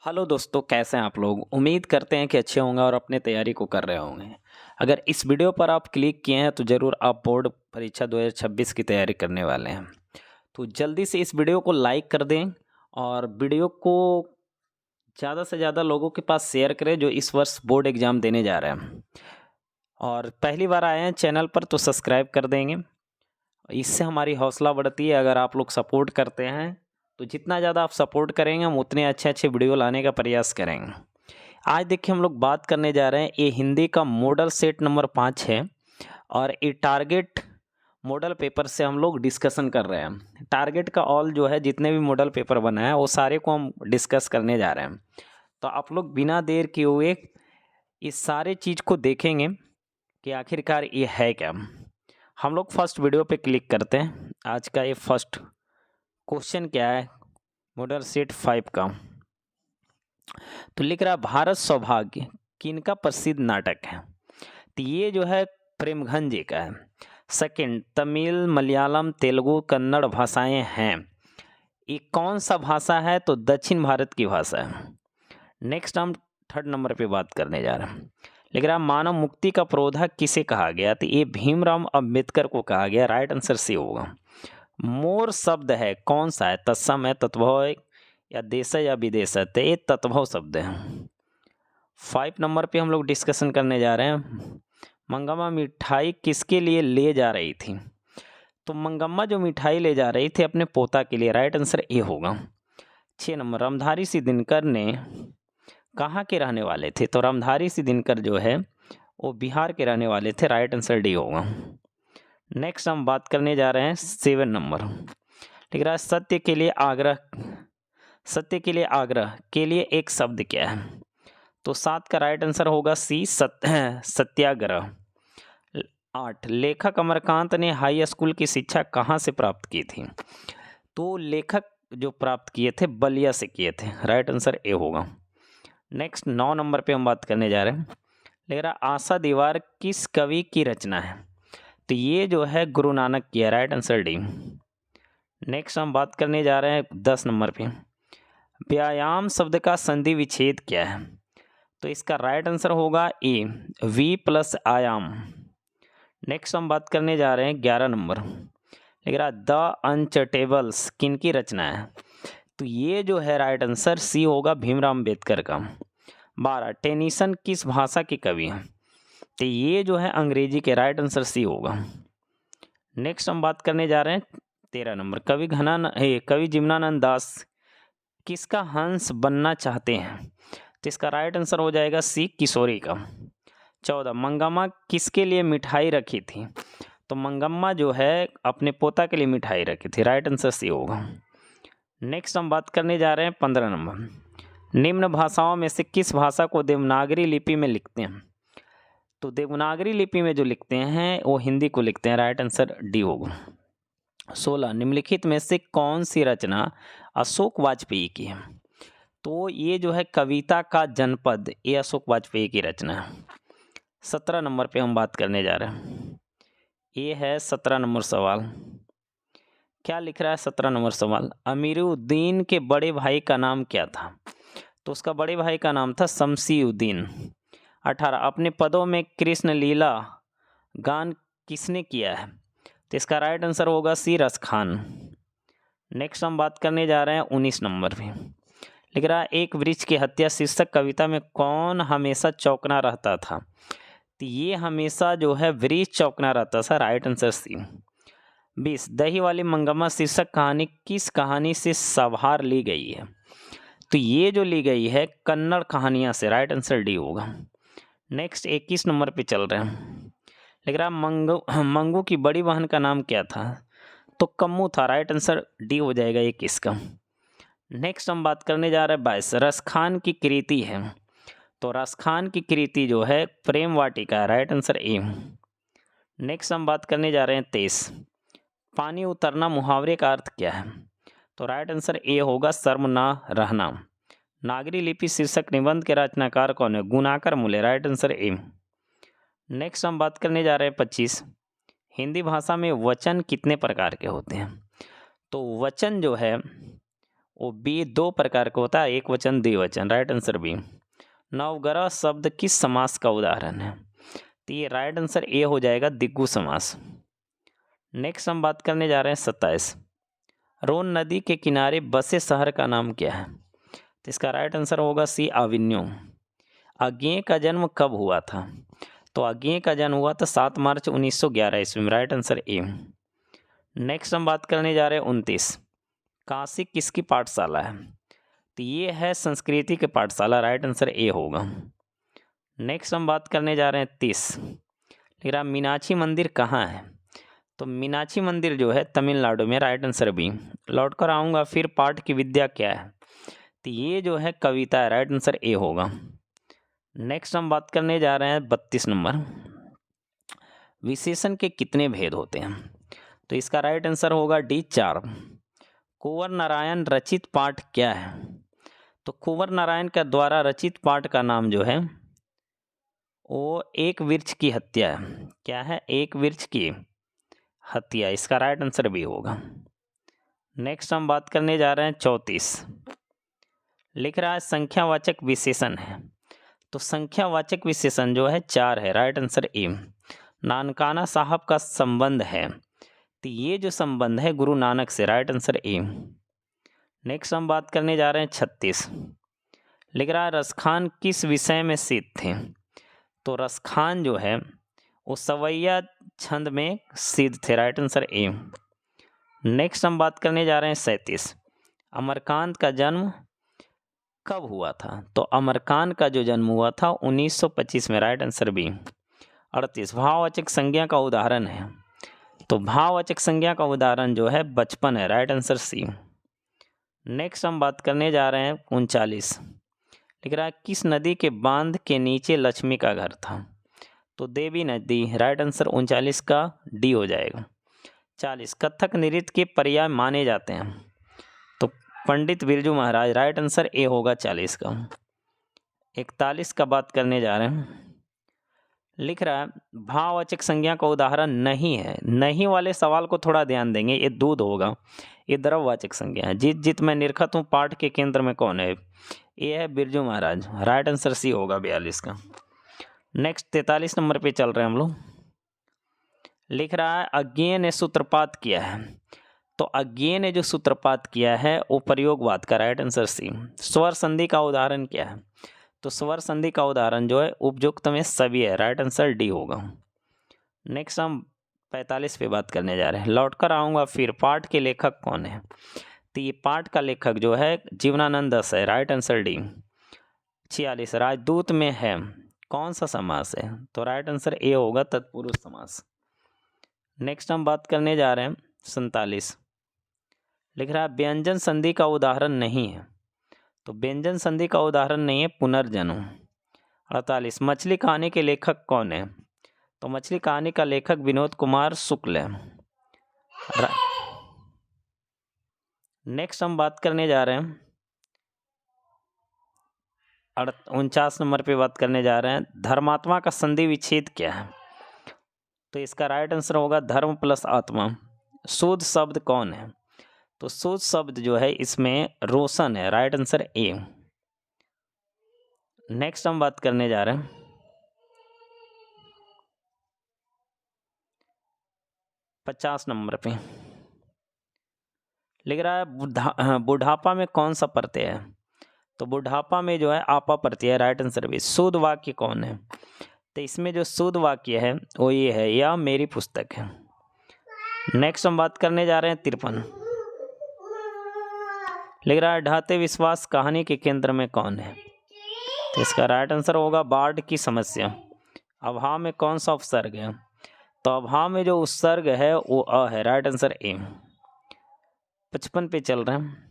Hello दोस्तों, कैसे हैं आप लोग। उम्मीद करते हैं कि अच्छे होंगे और अपने तैयारी को कर रहे होंगे। अगर इस वीडियो पर आप क्लिक किए हैं तो ज़रूर आप बोर्ड परीक्षा 2026 की तैयारी करने वाले हैं। तो जल्दी से इस वीडियो को लाइक कर दें और वीडियो को ज़्यादा से ज़्यादा लोगों के पास शेयर करें जो इस वर्ष बोर्ड एग्ज़ाम देने जा रहे हैं। और पहली बार आए हैं चैनल पर तो सब्सक्राइब कर देंगे, इससे हमारी हौसला बढ़ती है। अगर आप लोग सपोर्ट करते हैं तो जितना ज़्यादा आप सपोर्ट करेंगे हम उतने अच्छे अच्छे वीडियो लाने का प्रयास करेंगे। आज देखिए हम लोग बात करने जा रहे हैं, ये हिंदी का मॉडल सेट नंबर 5 है और ये टारगेट मॉडल पेपर से हम लोग डिस्कशन कर रहे हैं। टारगेट का ऑल जो है जितने भी मॉडल पेपर बना है वो सारे को हम डिस्कस करने जा रहे हैं। तो आप लोग बिना देर किए हुए इस सारे चीज़ को देखेंगे कि आखिरकार ये है क्या। हम लोग फर्स्ट वीडियो पे क्लिक करते हैं। आज का ये फर्स्ट क्वेश्चन क्या है मॉडल सेट 5 का। तो लिख रहा है भारत सौभाग्य किनका प्रसिद्ध नाटक है। तो ये जो है प्रेमघन जी का है। सेकंड, तमिल मलयालम तेलुगु कन्नड़ भाषाएं हैं। ये कौन सा भाषा है, तो दक्षिण भारत की भाषा है। नेक्स्ट हम थर्ड नंबर पे बात करने जा रहे हैं। लिख रहा है मानव मुक्ति का प्रोधा किसे कहा गया। तो ये भीमराव अंबेडकर को कहा गया। राइट आंसर सी होगा। मोर शब्द है कौन सा है, तत्सम है, तत्भव है या देश या विदेश है। तो ये तत्भव शब्द है। 5 नंबर पे हम लोग डिस्कशन करने जा रहे हैं। मंगम्मा मिठाई किसके लिए ले जा रही थी। तो मंगम्मा जो मिठाई ले जा रही थी अपने पोता के लिए। राइट आंसर ए होगा। 6 नंबर, रामधारी सिंह दिनकर ने कहाँ के रहने वाले थे। तो रामधारी सिंह दिनकर जो है वो बिहार के रहने वाले थे। राइट आंसर डी होगा। नेक्स्ट हम बात करने जा रहे हैं 7 नंबर। लिख रहा है सत्य के लिए आग्रह, सत्य के लिए आग्रह के लिए एक शब्द क्या है। तो 7 का राइट आंसर होगा सी, सत्याग्रह। 8, लेखक अमरकांत ने हाई स्कूल की शिक्षा कहाँ से प्राप्त की थी। तो लेखक जो प्राप्त किए थे बलिया से किए थे। राइट आंसर ए होगा। नेक्स्ट 9 नंबर पे हम बात करने जा रहे हैं। लिख रहा आशा दीवार किस कवि की रचना है। तो ये जो है गुरु नानक की है। Right answer D. नेक्स्ट हम बात करने जा रहे हैं 10 नंबर पे। व्यायाम शब्द का संधि विच्छेद क्या है। तो इसका राइट आंसर होगा ए, वी प्लस आयाम। नेक्स्ट हम बात करने जा रहे हैं 11 नंबर। लिख रहा द अनचटेबल्स किन की रचना है। तो ये जो है राइट आंसर सी होगा, भीमराव अंबेडकर का। 12, टेनिसन किस भाषा के कवि हैं। तो ये जो है अंग्रेजी के। राइट आंसर सी होगा। नेक्स्ट हम बात करने जा रहे हैं 13 नंबर। कवि जिम्नानंद दास किसका हंस बनना चाहते हैं। तो इसका राइट आंसर हो जाएगा सी, किशोरी का। 14, मंगम्मा किसके लिए मिठाई रखी थी। तो मंगम्मा जो है अपने पोता के लिए मिठाई रखी थी। राइट आंसर सी होगा। नेक्स्ट हम बात करने जा रहे हैं 15 नंबर। निम्न भाषाओं में से किस भाषा को देवनागरी लिपि में लिखते हैं। तो देवनागरी लिपि में जो लिखते हैं वो हिंदी को लिखते हैं। राइट आंसर डी होगा। 16, निम्नलिखित में से कौन सी रचना अशोक वाजपेयी की है। तो ये जो है कविता का जनपद, ये अशोक वाजपेयी की रचना है। 17 नंबर पे हम बात करने जा रहे हैं। ये है 17 नंबर सवाल। क्या लिख रहा है 17 नंबर सवाल। अमीरुद्दीन के बड़े भाई का नाम क्या था। तो उसका बड़े भाई का नाम था शमसीउद्दीन। 18, अपने पदों में कृष्ण लीला गान किसने किया है। तो इसका राइट आंसर होगा सी, रस खान। नेक्स्ट हम बात करने जा रहे हैं 19 नंबर पे। लिख रहा है एक वृक्ष की हत्या शीर्षक कविता में कौन हमेशा चौंकना रहता था। तो ये हमेशा जो है वृक्ष चौंकना रहता था। Right answer C. 20, दही वाली मंगम्मा शीर्षक कहानी किस कहानी से संभार ली गई है। तो ये जो ली गई है कन्नड़ कहानियाँ से। राइट आंसर डी होगा। नेक्स्ट 21 नंबर पे चल रहे हैं। लिख रहा है मंगू की बड़ी बहन का नाम क्या था। तो कम्मू था। राइट आंसर डी हो जाएगा 21 का। नेक्स्ट हम बात करने जा रहे हैं 22, रसखान की कृति है। तो रसखान की कृति जो है प्रेम वाटिका है। Right answer A. नेक्स्ट हम बात करने जा रहे हैं 23, पानी उतरना मुहावरे का अर्थ क्या है। तो राइट आंसर ए होगा, शर्म ना रहना। नागरी लिपि शीर्षक निबंध के रचनाकार कौन है। गुणाकर मूल्य। Right answer A. नेक्स्ट हम बात करने जा रहे हैं 25, हिंदी भाषा में वचन कितने प्रकार के होते हैं। तो वचन जो है वो बी दो प्रकार का होता है, एक वचन द्विवचन, राइट आंसर बी। नवग्रह शब्द किस समास का उदाहरण है? तो ये राइट आंसर ए हो जाएगा, दिग्गु समास। नेक्स्ट हम बात करने जा रहे हैं 27। रोन नदी के किनारे बसे शहर का नाम क्या है? तो इसका राइट आंसर होगा सी, आविन्यो। अज्ञेय का जन्म कब हुआ था? तो अज्ञेय का जन्म हुआ था 7 मार्च 1911 ईस्वी में, राइट आंसर ए। नेक्स्ट हम बात करने जा रहे हैं 29। काशी किसकी पाठशाला है? तो ये है संस्कृति की पाठशाला, राइट आंसर ए होगा। नेक्स्ट हम बात करने जा रहे हैं 30। लिख रहा मीनाक्षी मंदिर कहाँ है? तो मीनाक्षी मंदिर जो है तमिलनाडु में, राइट आंसर बी। लौट कर आऊँगा फिर, पाठ की विद्या क्या है? तो ये जो है कविता है, राइट आंसर ए होगा। नेक्स्ट हम बात करने जा रहे हैं 32 नंबर। विशेषण के कितने भेद होते हैं? तो इसका राइट आंसर होगा डी, 4। कुंवर नारायण रचित पाठ क्या है? तो कुंवर नारायण का द्वारा रचित पाठ का नाम जो है वो एक वृक्ष की हत्या है। क्या है? एक वृक्ष की हत्या। इसका राइट आंसर भी होगा। नेक्स्ट हम बात करने जा रहे हैं 34। लिख रहा है संख्यावाचक विशेषण है। तो संख्यावाचक विशेषण जो है 4 है, राइट आंसर ए। नानकाना साहब का संबंध है, तो ये जो संबंध है गुरु नानक से, राइट आंसर ए। नेक्स्ट हम बात करने जा रहे हैं 36। लिख रहा है रसखान किस विषय में सिद्ध थे? तो रसखान जो है वो सवैया छंद में सिद्ध थे, राइट आंसर ए। नेक्स्ट हम बात करने जा रहे हैं 37। अमरकांत का जन्म कब हुआ था? तो अमरकांत का जो जन्म हुआ था 1925 में, राइट आंसर बी। 38 भाववाचक संज्ञा का उदाहरण है। तो भाववाचक संज्ञा का उदाहरण जो है बचपन है, राइट आंसर सी। नेक्स्ट हम बात करने जा रहे हैं 39। लिख रहा है किस नदी के बांध के नीचे लक्ष्मी का घर था? तो देवी नदी, राइट आंसर 39 का डी हो जाएगा। 40 कथक नृत्य के पर्याय माने जाते हैं। तो Pandit Birju Maharaj, right answer A होगा 40 का। 41 का बात करने जा रहे हैं। लिख रहा है भाववाचक संज्ञा का उदाहरण नहीं है। नहीं वाले सवाल को थोड़ा ध्यान देंगे, ये दूध होगा। ये द्रववाचक संज्ञा है। जीत जीत मैं निरखत हूँ पाठ के केंद्र में कौन है? ये है Birju Maharaj, right answer C होगा 42 का। नेक्स्ट 43 नंबर पे चल रहे हैं हम लोग। लिख रहा है अज्ञेय ने सूत्रपात किया है। तो अज्ञेय ने जो सूत्रपात किया है वो प्रयोगवाद का, राइट आंसर सी। स्वर संधि का उदाहरण क्या है? तो स्वर संधि का उदाहरण जो है उपयुक्त में सभी है, राइट आंसर डी होगा। नेक्स्ट हम 45 पे बात करने जा रहे हैं। लौट कर आऊँगा फिर, पाठ के लेखक कौन है? तो ये पाठ का लेखक जो है जीवनानंद दास है, राइट आंसर डी। 46 राजदूत में है कौन सा समास है? तो राइट आंसर ए होगा, तत्पुरुष समास। नेक्स्ट हम बात करने जा रहे हैं 47। लिख रहा है व्यंजन संधि का उदाहरण नहीं है। तो व्यंजन संधि का उदाहरण नहीं है पुनर्जन्म। 48 मछली कहानी के लेखक कौन है? तो मछली कहानी का लेखक विनोद कुमार शुक्ल है। नेक्स्ट हम बात करने जा रहे हैं 49 नंबर पे बात करने जा रहे हैं धर्मात्मा का संधि विच्छेद क्या है? तो इसका राइट आंसर होगा धर्म प्लस आत्मा। शुद्ध शब्द कौन है? तो शुद्ध शब्द जो है इसमें रोशन है, राइट आंसर ए। नेक्स्ट हम बात करने जा रहे हैं 50 नंबर पे। लिख रहा है बुढ़ापा में कौन सा प्रत्यय है? तो बुढ़ापा में जो है आपा प्रत्यय है, राइट आंसर भी। शुद्ध वाक्य कौन है? तो इसमें जो शुद्ध वाक्य है वो ये है, यह मेरी पुस्तक है। नेक्स्ट हम बात करने जा रहे हैं 53। लिख रहा है ढाते विश्वास कहानी के केंद्र में कौन है? तो इसका राइट आंसर होगा बाढ़ की समस्या। अभाव में कौन सा उपसर्ग है? तो अभाव में जो उपसर्ग है वो अ है, राइट आंसर ए। 55 पे चल रहे हैं।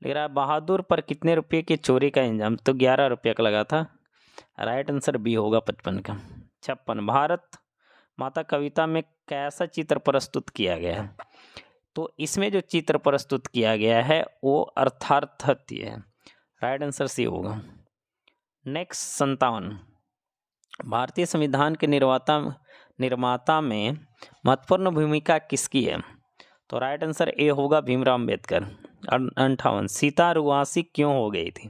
लिख रहा है बहादुर पर कितने रुपये की चोरी का इंजाम? तो 11 रुपये का लगा था, राइट आंसर बी होगा 55 का। 56 भारत माता कविता में कैसा चित्र प्रस्तुत किया गया है? तो इसमें जो चित्र प्रस्तुत किया गया है वो अर्थार्थत्य है, राइट आंसर सी होगा। नेक्स्ट 57 भारतीय संविधान के निर्माता में महत्वपूर्ण भूमिका किसकी है? तो राइट आंसर ए होगा भीमराव अम्बेडकर। 58 सीता रुआसी क्यों हो गई थी?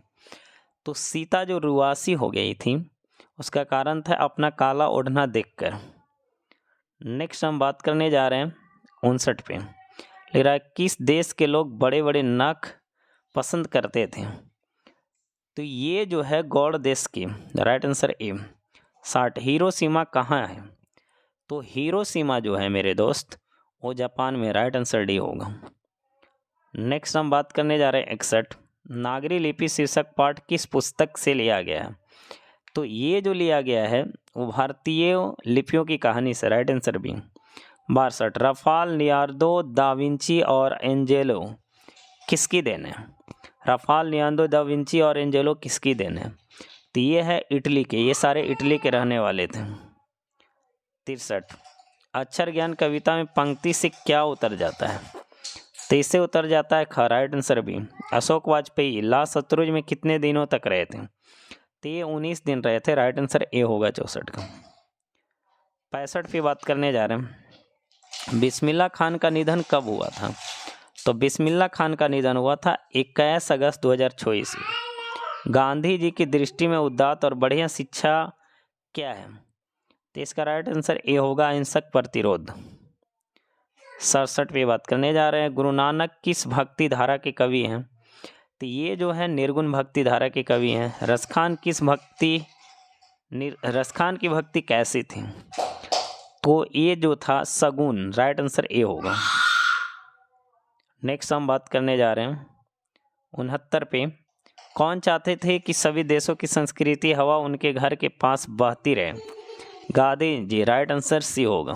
तो सीता जो रुआसी हो गई थी उसका कारण था अपना काला ओढ़ना देखकर। नेक्स्ट हम बात करने जा रहे हैं 59 पे। लिख रहा है किस देश के लोग बड़े बड़े नख पसंद करते थे? तो ये जो है गौड़ देश की, राइट आंसर ए 60। हिरोशिमा कहाँ है? तो हिरोशिमा जो है मेरे दोस्त वो जापान में, राइट आंसर डी होगा। नेक्स्ट हम बात करने जा रहे हैं 61। नागरी लिपि शीर्षक पाठ किस पुस्तक से लिया गया है? तो ये जो लिया गया है वो भारतीय लिपियों की कहानी से, right answer B 62। Raphael, Leonardo da Vinci और एंजेलो किसकी देन है? राफाल, लियोनार्दो दा विंची और एंजेलो किसकी देन है? तो ये है इटली के, ये सारे इटली के रहने वाले थे। 63। अक्षर ज्ञान कविता में पंक्ति से क्या उतर जाता है? तो इससे उतर जाता है ख, right answer B. Ashok Vajpeyi ला सतलुज में कितने दिनों तक रहे थे? तो ये 19 दिन रहे थे, राइट आंसर ए होगा 64 का। 65 पे बात करने जा रहे हैं। बिस्मिल्लाह खान का निधन कब हुआ था? तो बिस्मिल्लाह खान का निधन हुआ था 21 अगस्त 2024 में। गांधी जी की दृष्टि में उदात्त और बढ़िया शिक्षा क्या है? तो इसका राइट आंसर ए होगा अहिंसक प्रतिरोध। 67 पे बात करने जा रहे हैं। गुरु नानक किस भक्ति धारा के कवि हैं? तो ये जो है निर्गुण भक्ति धारा के कवि हैं। रसखान की भक्ति कैसी थी? तो ये जो था सगुन, राइट आंसर ए होगा। नेक्स्ट हम बात करने जा रहे हैं 69 पे। कौन चाहते थे कि सभी देशों की संस्कृति हवा उनके घर के पास बहती रहे? Gandhi ji, right answer C होगा।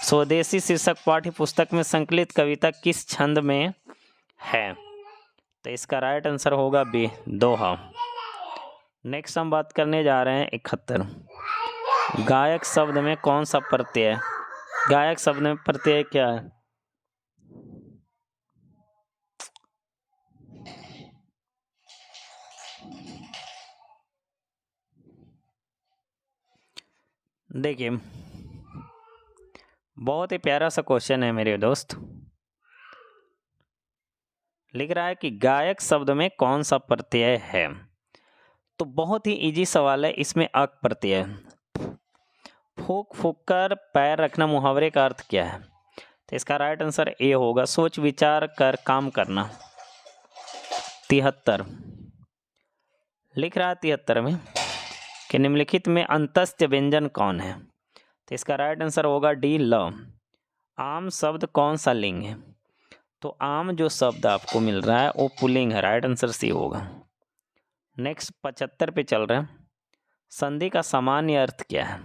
स्वदेशी शीर्षक पाठ्य पुस्तक में संकलित कविता किस छंद में है? तो इसका राइट आंसर होगा बी, दोहा। नेक्स्ट हम बात करने जा रहे हैं 71। गायक शब्द में कौन सा प्रत्यय? गायक शब्द में प्रत्यय क्या है? देखिए बहुत ही प्यारा सा क्वेश्चन है मेरे दोस्त। लिख रहा है कि गायक शब्द में कौन सा प्रत्यय है? तो बहुत ही इजी सवाल है, इसमें अक प्रत्यय। फूक फूक कर पैर रखना मुहावरे का अर्थ क्या है? तो इसका राइट आंसर ए होगा सोच विचार कर काम करना। 73 लिख रहा है 73 में कि निम्नलिखित में अंतस्थ व्यंजन कौन है? तो इसका राइट आंसर होगा डी, ल। आम शब्द कौन सा लिंग है? तो आम जो शब्द आपको मिल रहा है वो पुल्लिंग है, राइट आंसर सी होगा। नेक्स्ट 75 पे चल रहे हैं। संधि का सामान्य अर्थ क्या है?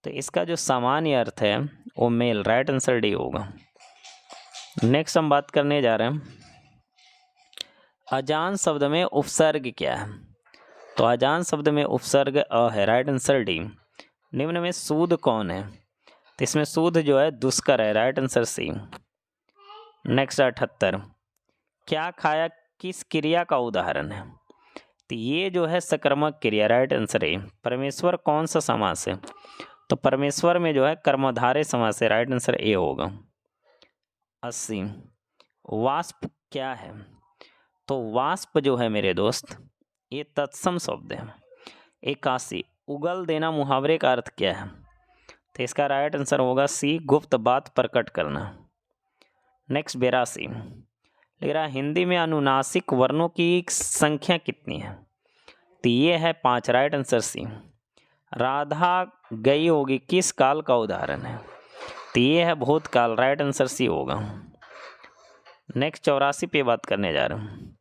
तो इसका जो सामान्य अर्थ है वो मेल, राइट आंसर डी होगा। नेक्स्ट हम बात करने जा रहे हैं अजान शब्द में उपसर्ग क्या है? तो अजान शब्द में उपसर्ग अ है, राइट आंसर डी। निम्न में सूद कौन है? तो इसमें सूद जो है दुष्कर है, राइट आंसर सी। नेक्स्ट 78 क्या खाया किस क्रिया का उदाहरण है? तो ये जो है सकर्मक क्रिया, राइट आंसर ए। परमेश्वर कौन सा समास है? तो परमेश्वर में जो है कर्मधारय समास है, राइट आंसर ए होगा। 80 वाष्प क्या है? तो वाष्प जो है मेरे दोस्त ये तत्सम शब्द है। 81 उगल देना मुहावरे का अर्थ क्या है? तो इसका राइट आंसर होगा सी, गुप्त बात प्रकट करना। नेक्स्ट 82 लिख रहा है हिंदी में अनुनासिक वर्णों की संख्या कितनी है? तो ये है 5, राइट आंसर सी। राधा गई होगी किस काल का उदाहरण है? तो ये है भूतकाल, राइट आंसर सी होगा। नेक्स्ट 84 पे बात करने जा रहा हूँ।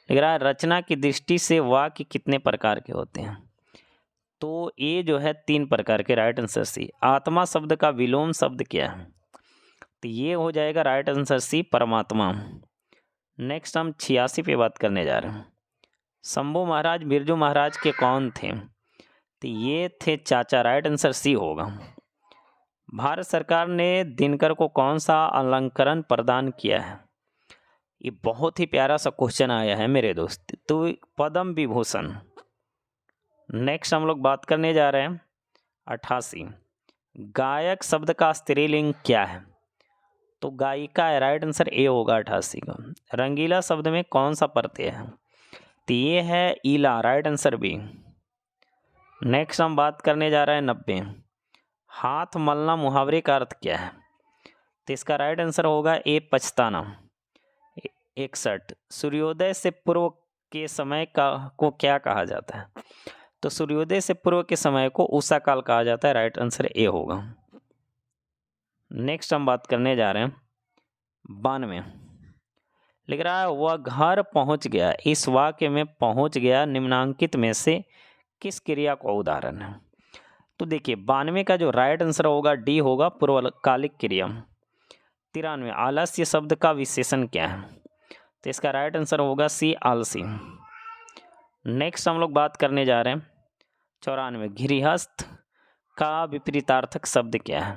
लिख रहा है रचना की दृष्टि से वाक्य कितने प्रकार के होते हैं? तो ये जो है 3 प्रकार के, राइट आंसर सी। आत्मा शब्द का विलोम शब्द क्या है? तो ये हो जाएगा राइट आंसर सी, परमात्मा। नेक्स्ट हम 86 पे बात करने जा रहे हैं। शंभू महाराज बिरजू महाराज के कौन थे? तो ये थे चाचा, राइट आंसर सी होगा। भारत सरकार ने दिनकर को कौन सा अलंकरण प्रदान किया है? ये बहुत ही प्यारा सा क्वेश्चन आया है मेरे दोस्त, तो पद्म विभूषण। नेक्स्ट हम लोग बात करने जा रहे हैं 88 गायक शब्द का स्त्रीलिंग क्या है? तो गायिका है, राइट आंसर ए होगा 88 का। रंगीला शब्द में कौन सा प्रत्यय है? तो ये है ईला, राइट आंसर बी। नेक्स्ट हम बात करने जा रहे हैं 90। हाथ मलना मुहावरे का अर्थ क्या है? तो इसका राइट आंसर होगा ए पछताना। 61 सूर्योदय से पूर्व के समय का को क्या कहा जाता है? तो सूर्योदय से पूर्व के समय को उषा काल कहा जाता है, राइट आंसर ए होगा। नेक्स्ट हम बात करने जा रहे हैं 92। लिख रहा है वह घर पहुंच गया। इस वाक्य में पहुंच गया निम्नांकित में से किस क्रिया का उदाहरण है? तो देखिए 92 का जो राइट आंसर होगा डी होगा, पूर्वकालिक क्रिया। 93 आलस्य शब्द का विशेषण क्या है? तो इसका राइट आंसर होगा सी आलसी। नेक्स्ट हम लोग बात करने जा रहे हैं 94 गृहस्थ का विपरीतार्थक शब्द क्या है?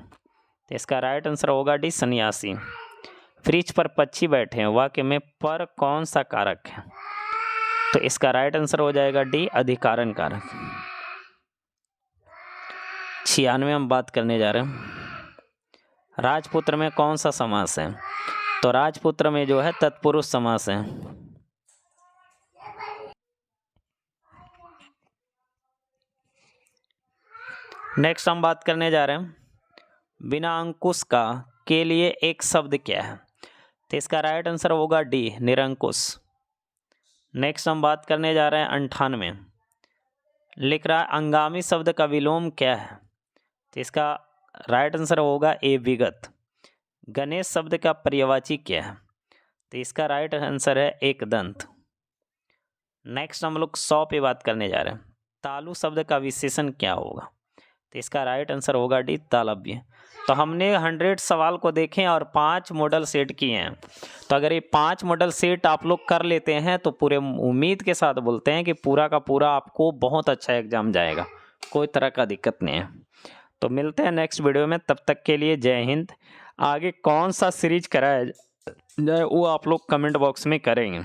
तो इसका राइट आंसर होगा डी सन्यासी। फ्रिज पर पक्षी बैठे हैं, वाक्य में पर कौन सा कारक है? तो इसका राइट आंसर हो जाएगा डी अधिकारण कारक। 96 हम बात करने जा रहे हैं राजपुत्र में कौन सा समास है? तो राजपुत्र में जो है तत्पुरुष समास है। नेक्स्ट हम बात करने जा रहे हैं बिना अंकुश का के लिए एक शब्द क्या है? तो इसका राइट आंसर होगा डी निरंकुश। नेक्स्ट हम बात करने जा रहे हैं 98। लिख रहा है अंगामी शब्द का विलोम क्या है? तो इसका राइट आंसर होगा ए विगत। गणेश शब्द का पर्यायवाची क्या है? तो इसका राइट आंसर है एक दंत। नेक्स्ट हम लोग 100 पे बात करने जा रहे हैं तालु शब्द का विशेषण क्या होगा? तो इसका राइट आंसर होगा डी तालव्य। तो हमने 100 सवाल को देखें और 5 मॉडल सेट किए हैं। तो अगर ये 5 मॉडल सेट आप लोग कर लेते हैं तो पूरे उम्मीद के साथ बोलते हैं कि पूरा का पूरा आपको बहुत अच्छा एग्जाम जाएगा, कोई तरह का दिक्कत नहीं है। तो मिलते हैं नेक्स्ट वीडियो में, तब तक के लिए जय हिंद। आगे कौन सा सीरीज कराया जाए वो आप लोग कमेंट बॉक्स में करेंगे।